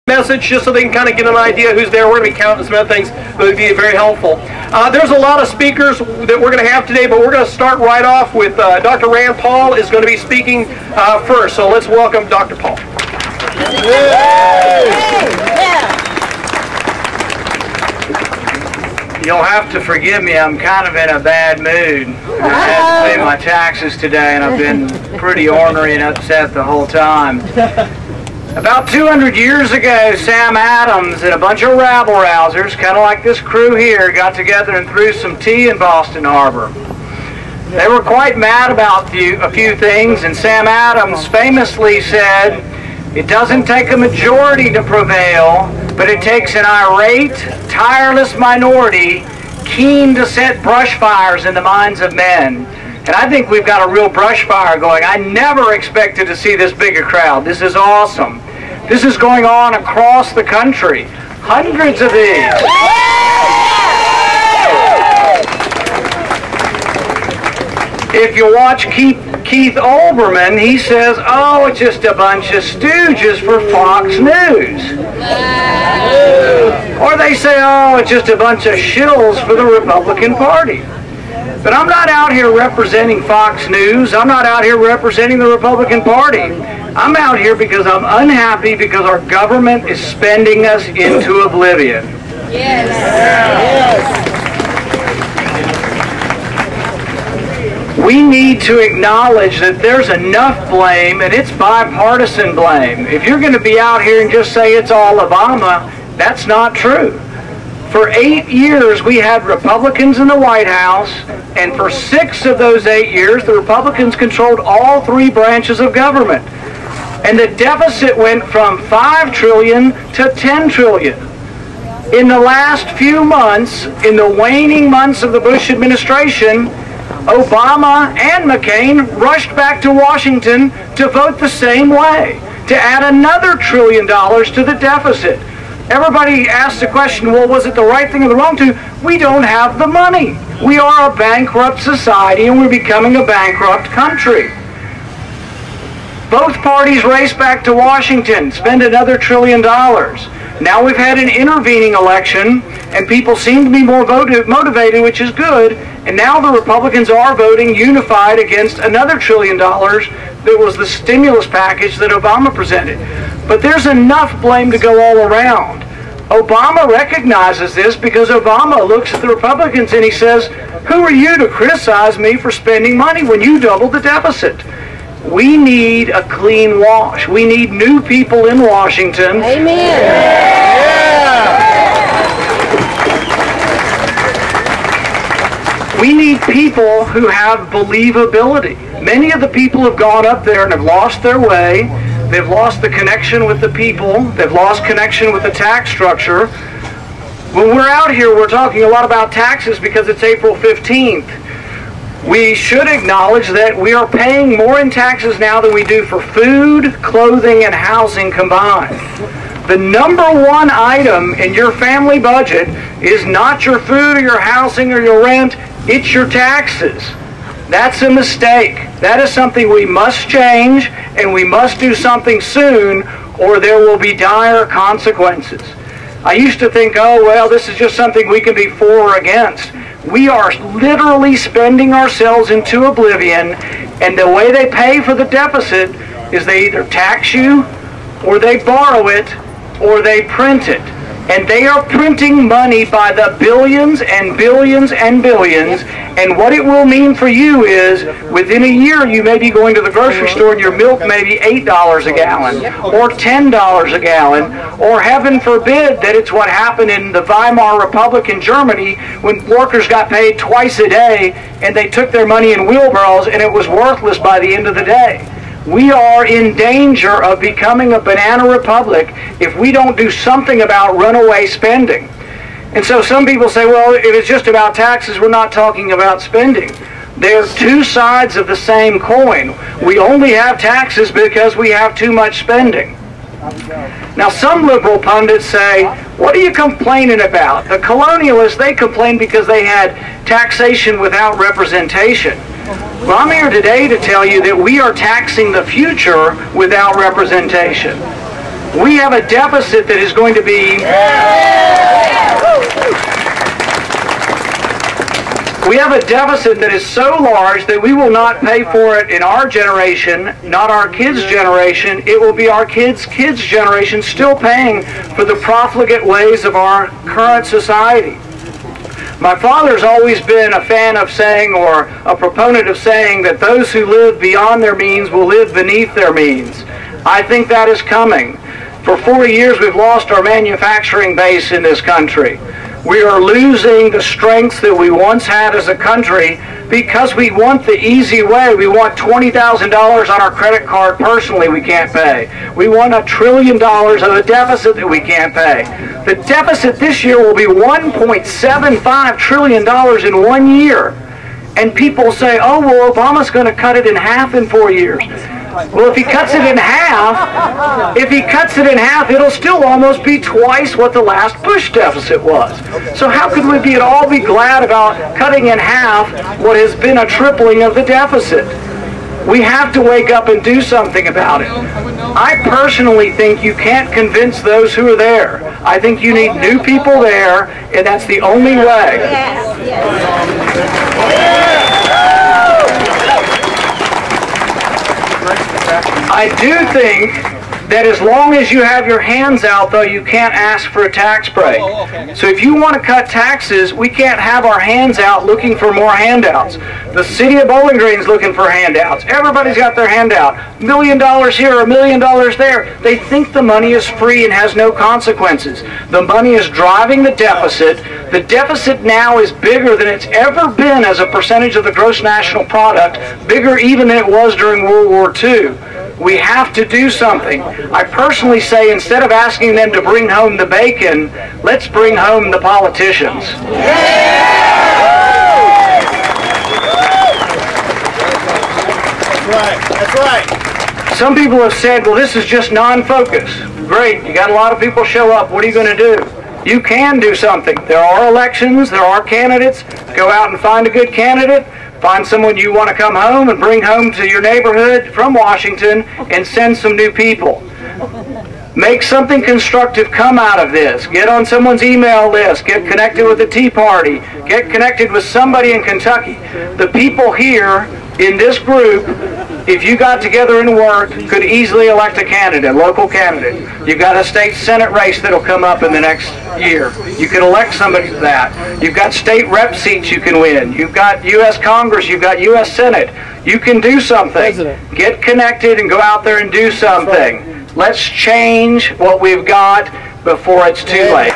message just so they can kind of get an idea who's there. We're going to be counting some other things that would be very helpful. There's a lot of speakers that we're going to have today, but we're going to start right off with Dr. Rand Paul is going to be speaking first. So let's welcome Dr. Paul. You'll have to forgive me, I'm kind of in a bad mood. I had to pay my taxes today and I've been pretty ornery and upset the whole time. About 200 years ago, Sam Adams and a bunch of rabble-rousers, kind of like this crew here, got together and threw some tea in Boston Harbor. They were quite mad about a few things, and Sam Adams famously said, "It doesn't take a majority to prevail, but it takes an irate, tireless minority, keen to set brush fires in the minds of men." And I think we've got a real brush fire going. I never expected to see this big a crowd. This is awesome. This is going on across the country. Hundreds of these. If you watch Keith Olbermann, he says, "Oh, it's just a bunch of stooges for Fox News." Or they say, "Oh, it's just a bunch of shills for the Republican Party." But I'm not out here representing Fox News. I'm not out here representing the Republican Party. I'm out here because I'm unhappy because our government is spending us into oblivion. Yes. We need to acknowledge that there's enough blame, and it's bipartisan blame. If you're going to be out here and just say it's all Obama, that's not true. For 8 years, we had Republicans in the White House, and for 6 of those 8 years, the Republicans controlled all 3 branches of government. And the deficit went from $5 trillion to $10 trillion. In the last few months, in the waning months of the Bush administration, Obama and McCain rushed back to Washington to vote the same way, to add another $1 trillion to the deficit. Everybody asks the question, well, was it the right thing or the wrong thing? We don't have the money. We are a bankrupt society and we're becoming a bankrupt country. Both parties race back to Washington, spend another $1 trillion. Now we've had an intervening election and people seem to be more motivated, which is good. And now the Republicans are voting unified against another $1 trillion that was the stimulus package that Obama presented. But there's enough blame to go all around. Obama recognizes this because Obama looks at the Republicans and he says, "Who are you to criticize me for spending money when you doubled the deficit?" We need a clean wash. We need new people in Washington. Amen. We need people who have believability. Many of the people have gone up there and have lost their way. They've lost the connection with the people. They've lost connection with the tax structure. When we're out here, we're talking a lot about taxes because it's April 15th. We should acknowledge that we are paying more in taxes now than we do for food, clothing, and housing combined. The number one item in your family budget is not your food or your housing or your rent, it's your taxes. That's a mistake. That is something we must change, and we must do something soon, or there will be dire consequences. I used to think, oh, well, this is just something we can be for or against. We are literally spending ourselves into oblivion, and the way they pay for the deficit is they either tax you, or they borrow it, or they print it. And they are printing money by the billions and billions and billions. And what it will mean for you is, within a year, you may be going to the grocery store and your milk may be $8 a gallon, or $10 a gallon, or heaven forbid that it's what happened in the Weimar Republic in Germany when workers got paid twice a day and they took their money in wheelbarrows and it was worthless by the end of the day. We are in danger of becoming a banana republic if we don't do something about runaway spending. And so some people say, well, if it's just about taxes, we're not talking about spending. They're two sides of the same coin. We only have taxes because we have too much spending. Now, some liberal pundits say, what are you complaining about? The colonialists, they complained because they had taxation without representation. Well, I'm here today to tell you that we are taxing the future without representation. We have a deficit that is going to be... We have a deficit that is so large that we will not pay for it in our generation, not our kids' generation. It will be our kids' generation still paying for the profligate ways of our current society. My father's always been a fan of saying, or a proponent of saying, that those who live beyond their means will live beneath their means. I think that is coming. For 40 years we've lost our manufacturing base in this country. We are losing the strengths that we once had as a country because we want the easy way. We want $20,000 on our credit card personally we can't pay. We want $1 trillion of a deficit that we can't pay. The deficit this year will be $1.75 trillion in 1 year. And people say, oh, well, Obama's going to cut it in half in 4 years. Well, if he cuts it in half, it'll still almost be twice what the last Bush deficit was. So how could we at all be glad about cutting in half what has been a tripling of the deficit? We have to wake up and do something about it. I personally think you can't convince those who are there. I think you need new people there, and that's the only way. I do think that as long as you have your hands out, though, you can't ask for a tax break. So if you want to cut taxes, we can't have our hands out looking for more handouts. The city of Bowling Green's looking for handouts. Everybody's got their handout. $1 million here, $1 million there. They think the money is free and has no consequences. The money is driving the deficit. The deficit now is bigger than it's ever been as a percentage of the gross national product, bigger even than it was during World War II. We have to do something. I personally say instead of asking them to bring home the bacon, let's bring home the politicians. That's right. Some people have said, well, this is just non-focus. Great, you got a lot of people show up. What are you going to do? You can do something. There are elections. There are candidates. Go out and find a good candidate. Find someone you want to come home and bring home to your neighborhood from Washington and send some new people. Make something constructive come out of this. Get on someone's email list. Get connected with the Tea Party. Get connected with somebody in Kentucky. The people here in this group, if you got together and worked, could easily elect a candidate, local candidate. You've got a state Senate race that'll come up in the next year. You could elect somebody to that. You've got state rep seats you can win. You've got U.S. Congress. You've got U.S. Senate. You can do something. Get connected and go out there and do something. Let's change what we've got before it's too late.